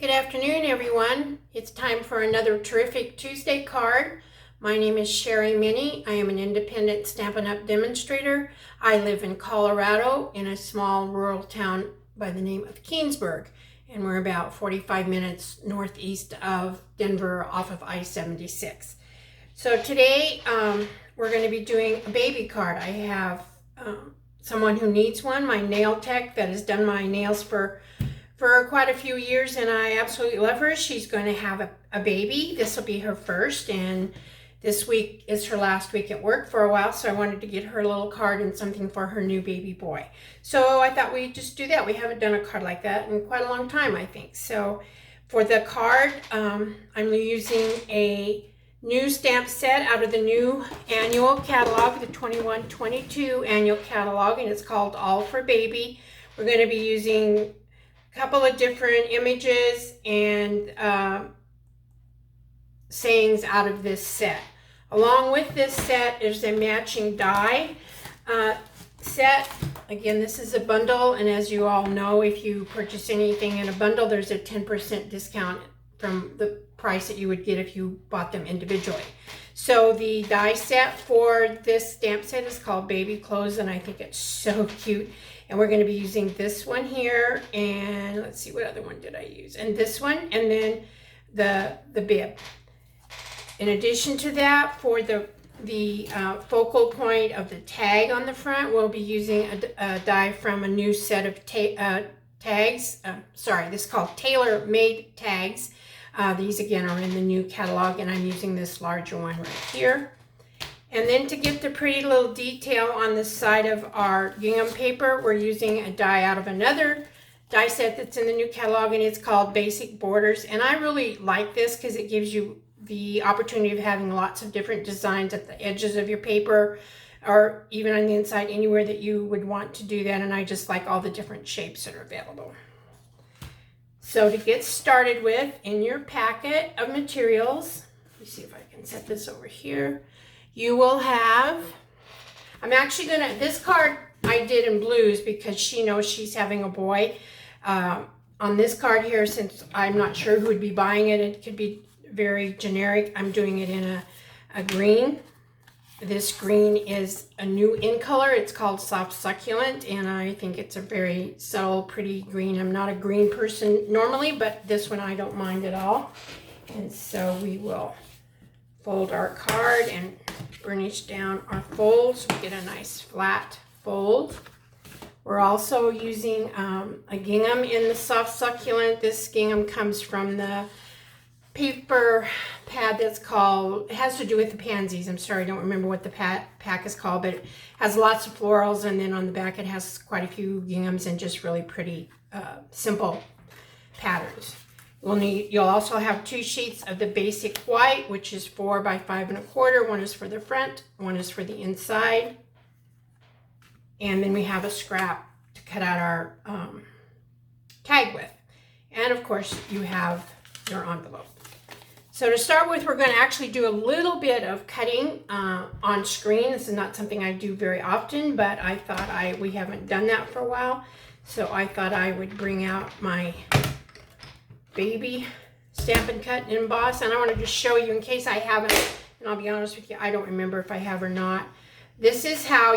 Good afternoon, everyone. It's time for another terrific Tuesday card. My name is Sherry Minnie. I am an independent Stampin' Up! Demonstrator. I live in Colorado in a small rural town by the name of Keansburg, and we're about 45 minutes northeast of Denver off of I-76. So today we're going to be doing a baby card. I have someone who needs one, my nail tech that has done my nails for quite a few years, and I absolutely love her. She's going to have a baby. This will be her first, and this week is her last week at work for a while, so I wanted to get her a little card and something for her new baby boy. So I thought we'd just do that. We haven't done a card like that in quite a long time, I think. So for the card, I'm using a new stamp set out of the new annual catalog, the 21-22 annual catalog, and it's called All for Baby. We're going to be using couple of different images and sayings out of this set. Along with this set is a matching die set. Again, this is a bundle, and as you all know, if you purchase anything in a bundle, there's a 10% discount from the price that you would get if you bought them individually. So the die set for this stamp set is called Baby Clothes, and I think it's so cute. And we're going to be using this one here, and let's see, what other one did I use? And this one, and then the bib. In addition to that, for the focal point of the tag on the front, we'll be using a die from a new set of tags. Sorry, this is called Tailor Made Tags. These again are in the new catalog, and I'm using this larger one right here. And then to get the pretty little detail on the side of our gingham paper, we're using a die out of another die set that's in the new catalog, and it's called Basic Borders. And I really like this because it gives you the opportunity of having lots of different designs at the edges of your paper, or even on the inside, anywhere that you would want to do that. And I just like all the different shapes that are available. So to get started with, in your packet of materials, let me see if I can set this over here. You will have, I'm actually gonna, this card I did in blues because she knows she's having a boy. On this card here, since I'm not sure who would be buying it, it could be very generic. I'm doing it in a green. This green is a new in color. It's called Soft Succulent, and I think it's a very subtle, pretty green. I'm not a green person normally, but this one I don't mind at all. And so we will fold our card and burnish down our folds. We get a nice flat fold. We're also using a gingham in the Soft Succulent. This gingham comes from the paper pad that's called, it has to do with the pansies. I'm sorry, I don't remember what the pack is called, but it has lots of florals, and then on the back it has quite a few ginghams and just really pretty simple patterns. You'll also have 2 sheets of the basic white, which is 4 by 5 1/4. One is for the front, one is for the inside. And then we have a scrap to cut out our tag with. And of course, you have your envelope. So to start with, we're going to actually do a little bit of cutting on screen. This is not something I do very often, but I thought we haven't done that for a while. So I thought I would bring out my baby Stampin' Cut and Emboss, and I want to just show you in case I haven't, and I'll be honest with you, I don't remember if I have or not. This is how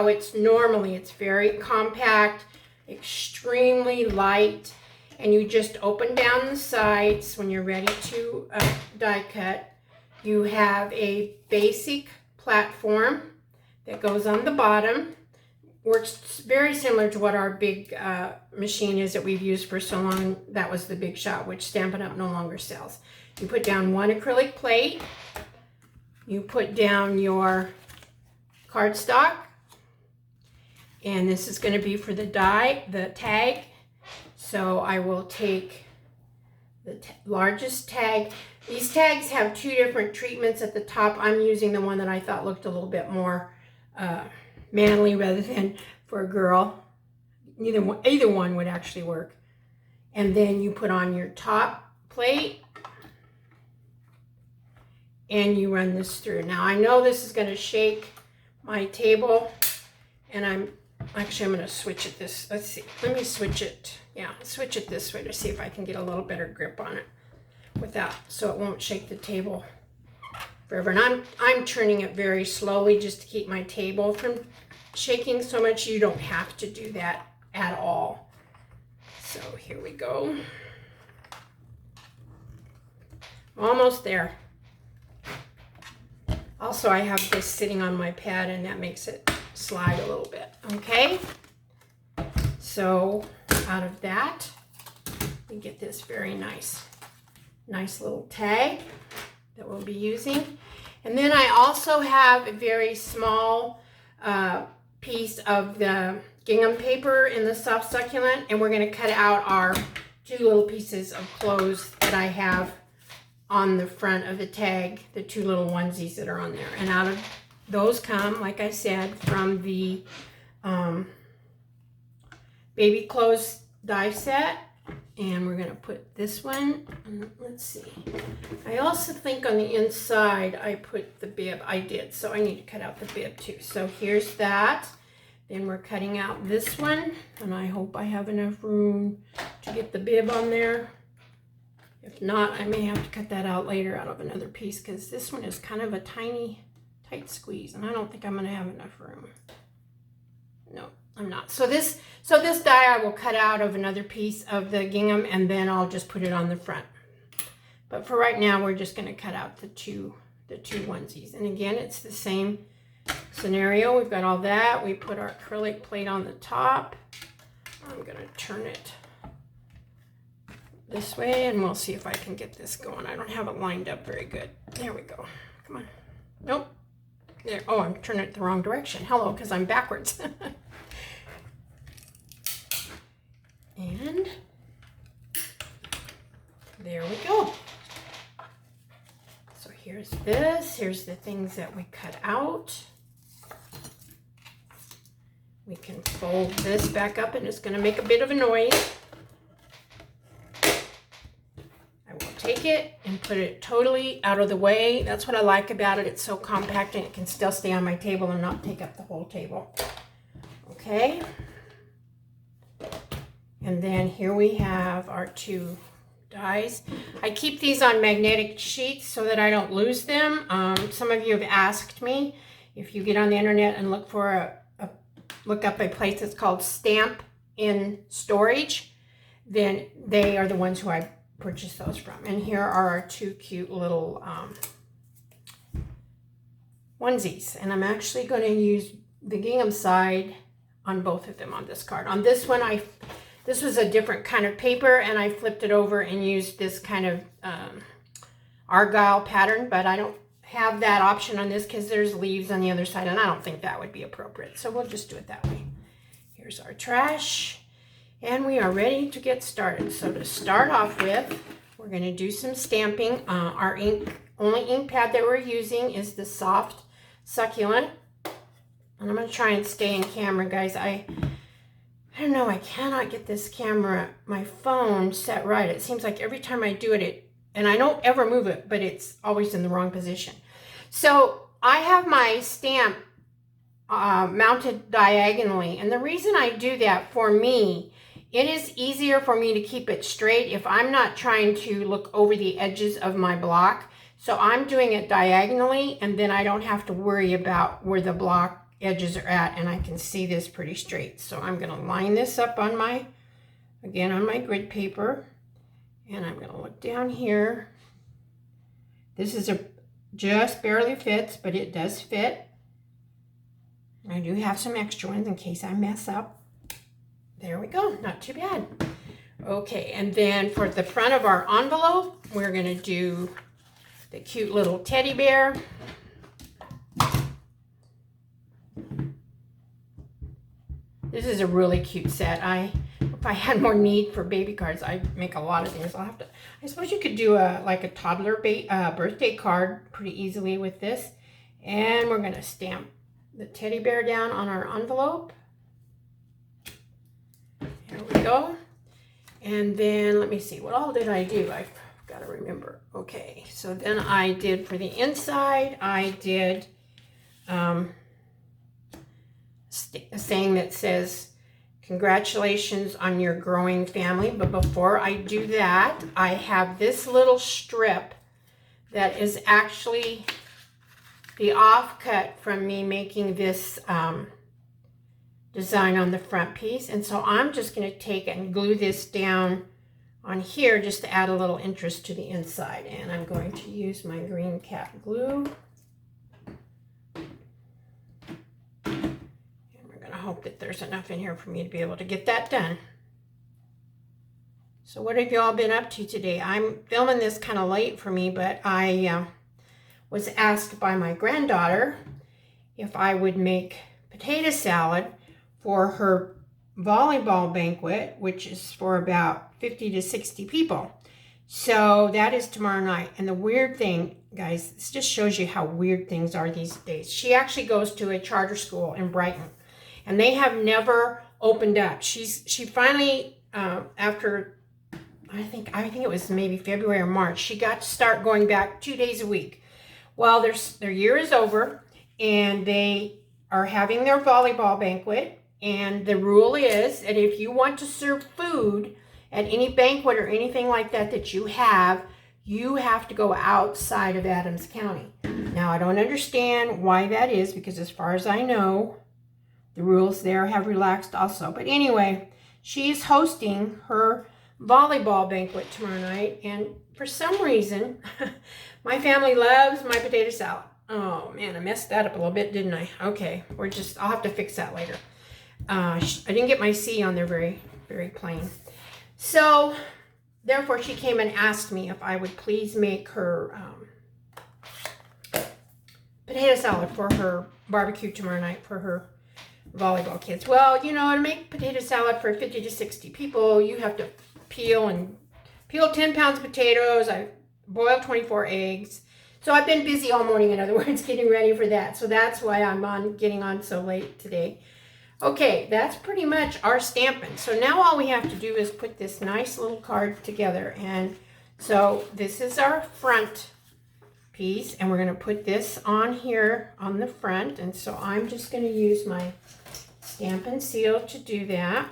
it's normally. It's very compact, extremely light, and you just open down the sides when you're ready to die cut. You have a basic platform that goes on the bottom. Works very similar to what our big machine is that we've used for so long. That was the Big Shot, which Stampin' Up! No longer sells. You put down 1 acrylic plate. You put down your cardstock. And this is going to be for the tag. So I will take the largest tag. These tags have 2 different treatments at the top. I'm using the one that I thought looked a little bit more manly rather than for a girl. Either one would actually work. And then you put on your top plate and you run this through. Now I know this is going to shake my table, and I'm actually, I'm going to switch it this, let's see, let me switch it. Yeah, switch it this way to see if I can get a little better grip on it without, so it won't shake the table forever. And I'm turning it very slowly just to keep my table from shaking so much. You don't have to do that at all. So here we go. Almost there. Also, I have this sitting on my pad and that makes it slide a little bit. Okay. So out of that, we get this very nice little tag that we'll be using. And then I also have a very small piece of the gingham paper in the soft succulent, and we're going to cut out our 2 little pieces of clothes that I have on the front of the tag, the 2 little onesies that are on there. And out of those come, like I said, from the baby clothes die set. And we're going to put this one, let's see. I also think on the inside I put the bib. I did, so I need to cut out the bib too. So here's that. Then we're cutting out this one, and I hope I have enough room to get the bib on there. If not, I may have to cut that out later out of another piece, because this one is kind of a tiny, tight squeeze, and I don't think I'm going to have enough room. No, I'm not. So this die I will cut out of another piece of the gingham, and then I'll just put it on the front. But for right now, we're just going to cut out the two onesies. And again, it's the same scenario. We've got all that. We put our acrylic plate on the top. I'm going to turn it this way, and we'll see if I can get this going. I don't have it lined up very good. There we go. Come on. Nope. There. Oh, I'm turning it the wrong direction. Hello, because I'm backwards. And there we go. So here's this. Here's the things that we cut out. We can fold this back up, and it's going to make a bit of a noise. I will take it and put it totally out of the way. That's what I like about it. It's so compact and it can still stay on my table and not take up the whole table. Okay. And then here we have our 2 dies. I keep these on magnetic sheets so that I don't lose them. Some of you have asked me, if you get on the internet and look for look up a place that's called Stamp in Storage, then they are the ones who I purchased those from. And here are our 2 cute little onesies. And I'm actually going to use the gingham side on both of them on this card. On this one, this was a different kind of paper, and I flipped it over and used this kind of argyle pattern, but I don't have that option on this because there's leaves on the other side, and I don't think that would be appropriate. So we'll just do it that way. Here's our trash, and we are ready to get started. So to start off with, we're going to do some stamping. Our only ink pad that we're using is the soft succulent, and I'm going to try and stay in camera, guys. I don't know, I cannot get this camera, my phone, set right. It seems like every time I do it, and I don't ever move it, but it's always in the wrong position. So I have my stamp mounted diagonally, and the reason I do that, for me, it is easier for me to keep it straight if I'm not trying to look over the edges of my block. So I'm doing it diagonally, and then I don't have to worry about where the block edges are at, and I can see this pretty straight. So I'm going to line this up on my, again, on my grid paper, and I'm going to look down here. This is just barely fits, but it does fit. I do have some extra ones in case I mess up. There we go, not too bad. Okay, and then for the front of our envelope, we're going to do the cute little teddy bear. This is a really cute set. If I had more need for baby cards, I'd make a lot of these. I suppose you could do like a toddler birthday card pretty easily with this. And we're going to stamp the teddy bear down on our envelope. Here we go. And then let me see, what all did I do? I've got to remember. Okay, so then I did for the inside, I did saying that says, congratulations on your growing family. But before I do that, I have this little strip that is actually the offcut from me making this design on the front piece. And so I'm just going to take and glue this down on here just to add a little interest to the inside. And I'm going to use my green cap glue. And we're going to hope that there's enough in here for me to be able to get that done. So what have you all been up to today? I'm filming this kind of late for me, but I was asked by my granddaughter if I would make potato salad for her volleyball banquet, which is for about 50 to 60 people. So that is tomorrow night. And the weird thing, guys, this just shows you how weird things are these days. She actually goes to a charter school in Brighton, and they have never opened up. She finally, after I think it was maybe February or March, she got to start going back 2 days a week. Well, their year is over, and they are having their volleyball banquet. And the rule is that if you want to serve food at any banquet or anything like that that you have to go outside of Adams County. Now, I don't understand why that is, because as far as I know, the rules there have relaxed also. But anyway, she's hosting her volleyball banquet tomorrow night, and for some reason, my family loves my potato salad. Oh man, I messed that up a little bit, didn't I? Okay, I'll have to fix that later. I didn't get my C on there very, very plain. So, therefore, she came and asked me if I would please make her potato salad for her barbecue tomorrow night for her volleyball kids. Well, to make potato salad for 50 to 60 people, you have to peel 10 pounds of potatoes. I boiled 24 eggs. So I've been busy all morning, in other words, getting ready for that. So that's why I'm getting on so late today. Okay, that's pretty much our stamping. So now all we have to do is put this nice little card together. And so this is our front piece, and we're going to put this on here on the front. And so I'm just going to use my Stampin' Seal to do that.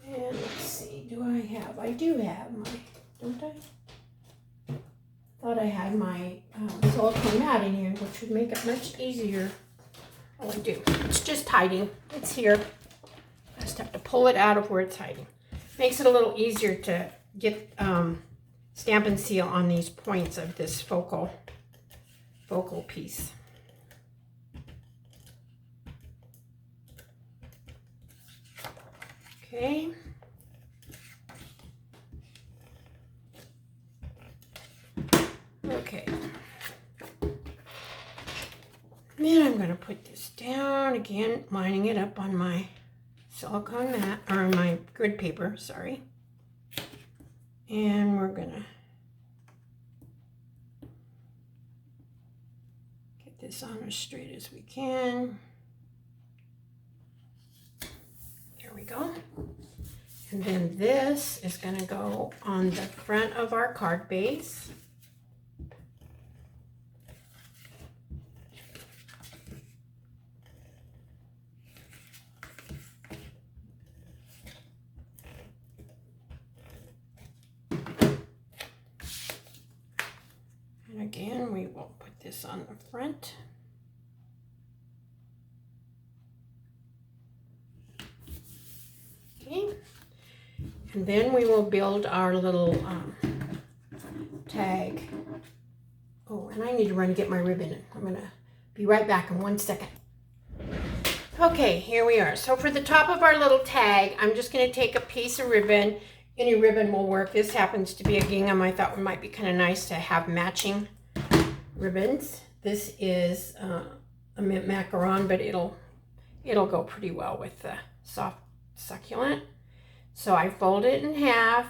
And let's see, I do have my, don't I? Thought I had my silicone mat in here, which would make it much easier. Oh, I do. It's just hiding. It's here. I just have to pull it out of where it's hiding. Makes it a little easier to get Stampin' Seal on these points of this focal piece. Okay. Okay. Then I'm going to put this down again, lining it up on my silicone mat, or my grid paper, sorry. And we're going to get this on as straight as we can. There we go. And then this is going to go on the front of our card base. And again, we will put this on the front. Okay. And then we will build our little tag. Oh, and I need to run and get my ribbon. I'm going to be right back in 1 second. Okay, here we are. So for the top of our little tag, I'm just going to take a piece of ribbon. Any ribbon will work. This happens to be a gingham. I thought it might be kind of nice to have matching ribbons. This is a mint macaron, but it'll go pretty well with the soft succulent. So I fold it in half.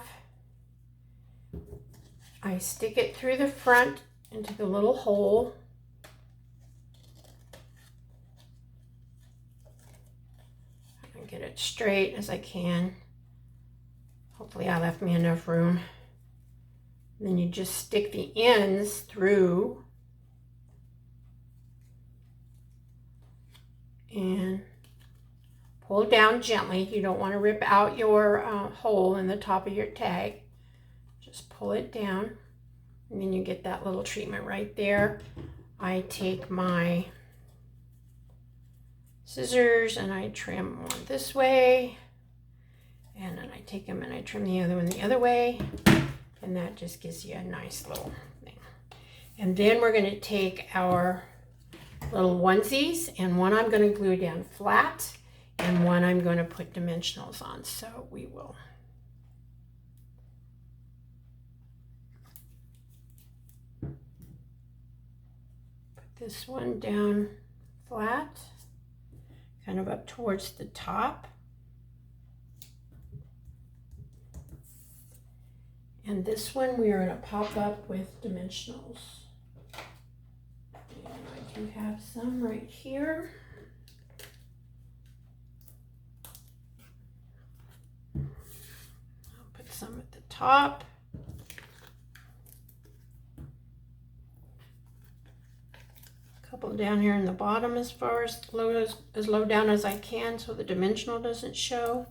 I stick it through the front into the little hole. And get it straight as I can. Hopefully I left me enough room. And then you just stick the ends through and pull down gently. You don't want to rip out your hole in the top of your tag. Just pull it down, and then you get that little treatment right there. I take my scissors and I trim one this way, and then I take them and I trim the other one the other way, and that just gives you a nice little thing. And then we're going to take our little onesies, and one I'm going to glue down flat and one I'm going to put dimensionals on. So we will put this one down flat, kind of up towards the top. And this one we are going to pop up with dimensionals. And I do have some right here. I'll put some at the top. A couple down here in the bottom as far as low down as I can so the dimensional doesn't show.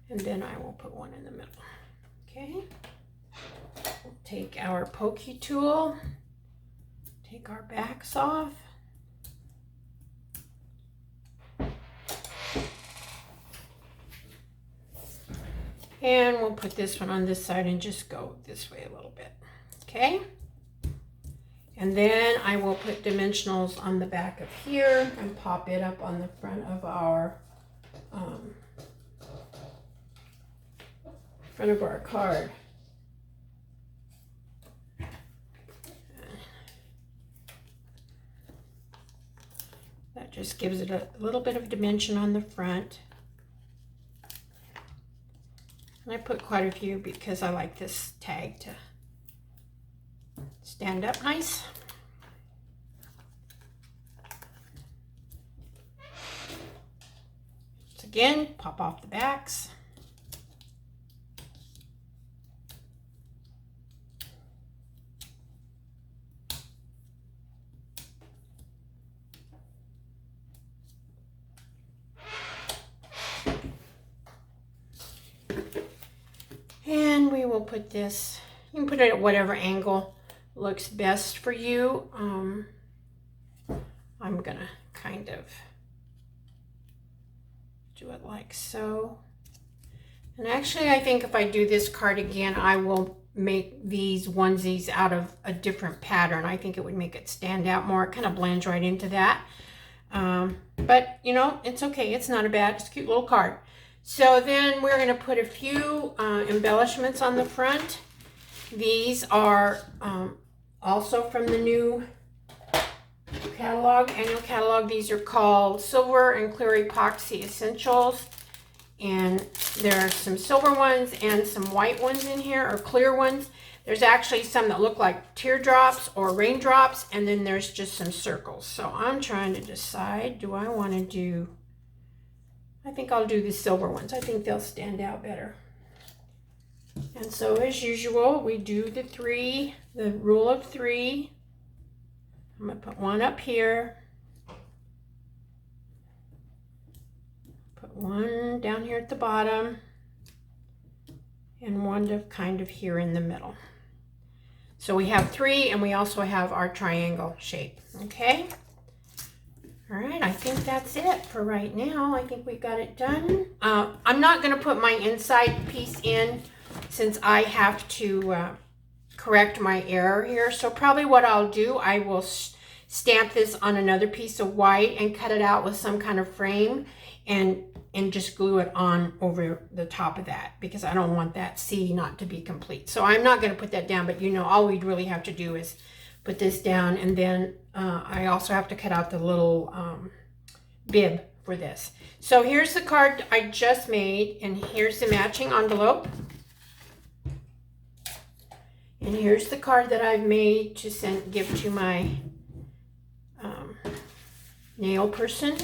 And then I will put one in the middle. Okay. We'll take our pokey tool, take our backs off, and we'll put this one on this side and just go this way a little bit. Okay, and then I will put dimensionals on the back of here and pop it up on the front of our card. That just gives it a little bit of dimension on the front. And I put quite a few because I like this tag to stand up nice. So again, pop off the backs. And we will put this, you can put it at whatever angle looks best for you. I'm gonna kind of do it like so. And actually I think if I do this card again, I will make these onesies out of a different pattern. I think it would make it stand out more. It kind of blends right into that. But you know, it's okay. It's not a bad, it's a cute little card. So then we're going to put a few embellishments on the front. These are also from the new catalog, annual catalog. These are called Silver and Clear Epoxy Essentials. And there are some silver ones and some white ones in here, or clear ones. There's actually some that look like teardrops or raindrops, and then there's just some circles. So I'm trying to decide, do I want to do, I think I'll do the silver ones. I think they'll stand out better. And so as usual, we do the rule of 3. I'm going to put one up here. Put one down here at the bottom. And one to kind of here in the middle. So we have 3, and we also have our triangle shape. Okay? All right, I think that's it for right now. I think we got it done. I'm not going to put my inside piece in since I have to correct my error here. So probably what I'll do, I will stamp this on another piece of white and cut it out with some kind of frame and just glue it on over the top of that, because I don't want that C not to be complete. So I'm not going to put that down, but you know, all we'd really have to do is put this down, and then I also have to cut out the little bib for this. So here's the card I just made, and here's the matching envelope. And here's the card that I've made to give to my nail person.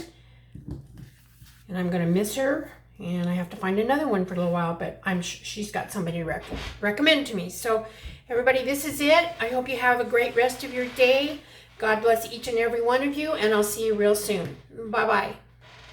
And I'm going to miss her, and I have to find another one for a little while, but she's got somebody to recommend to me. So everybody, this is it. I hope you have a great rest of your day. God bless each and every one of you, and I'll see you real soon. Bye-bye.